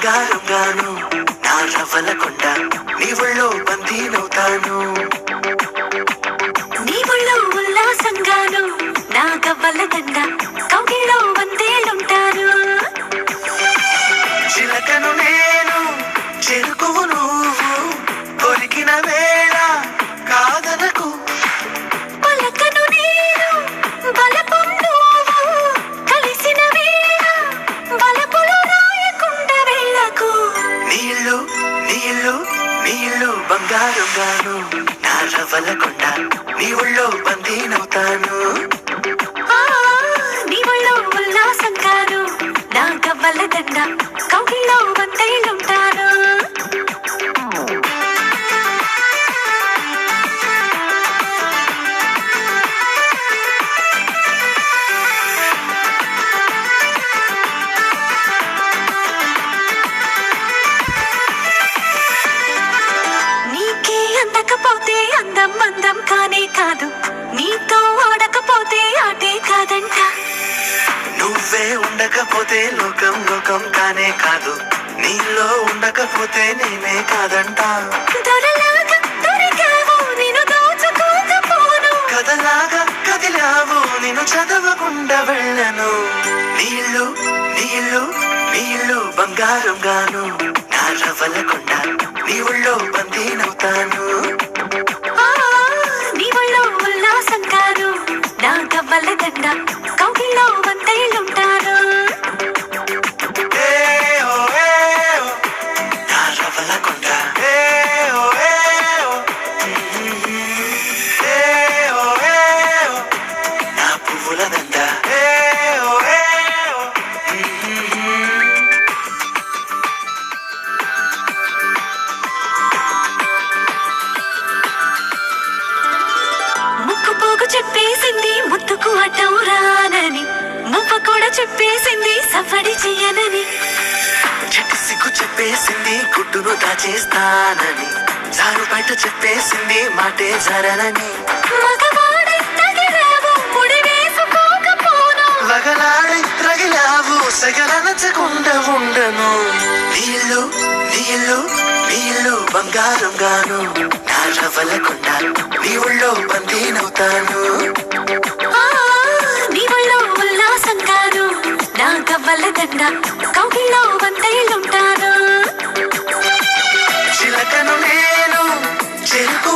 బంగారంగాను నా రవ్వల కొండ నీ ఒళ్ళో బందీనవుతాను. నీ ఒళ్ళో ఉల్లాసంగాను నా గవ్వల దండ కౌగిల్లో వందేలుంటాను. చిలకను నేను చెరుకువు నువ్వు కొరికిన వేళ కాదనకు. పలకను నేను బలపం నువ్వు కలిసిన వేళ బలపులు రాయకుండా వెళ్ళకు. నీళ్ళు నీళ్ళు నీళ్ళు బంగారంగాను నా రవ్వల కొండ నీ ఒళ్ళో బందీనవుతాను. నీ ఒళ్ళో ఉల్లాసంగాను నా గవ్వల దండ కౌగిల్లో వందేలుంటాను. నీకే అందకపోతే అందం అందం కానే కాదు, నీతో ఆడకపోతే ఆటే కాదంట. నువ్వే ఉండకపోతే లోకం లోకం కానే కాదు, నీలో ఉండకపోతే నేనే కాదంట. దొరలాగా దొరికావు నిన్ను దోచుకోకపోను, కథలాగా కదిలావు నిన్ను చదవకుండా వెళ్ళను. నీళ్ళు నీళ్ళు నీళ్ళు బంగారంగాను నా రవ్వల కొండ నీ ఒళ్ళో బందీనవుతాను. నీ ఒళ్ళో ఉల్లాసంగాను నా గవ్వల దండ కౌగిల్లో వందేలుంటాను. నా రవ్వల కొండ నా పువ్వుల దండ. ముక్కు పోగు చెప్పేసింది ముద్దుకు అడ్డం రానని, మువ్వ కూడా చెప్పేసింది సవ్వడి చెయ్యనని. చెట్టు సిగ్గు చెప్పేసింది గుడ్డును దాచేస్తానని, జారు బయట చెప్పేసింది మాటే జరనని. మగవాడై తగిలావు ముడి వేసుకోకపోను, వగలాడి రగిలావు సగలనచకుండా ఉండను. నీళ్ళు నీళ్ళు నీళ్ళు బంగారంగాను నా రవ్వల కొండ నీ ఒళ్ళో బందీనవుతాను. నీ ఒళ్ళో ఉల్లాసంగాను నా గవ్వల దండ కౌగిల్లో వందేలుంటాను. చిలకను నేను చెరుకు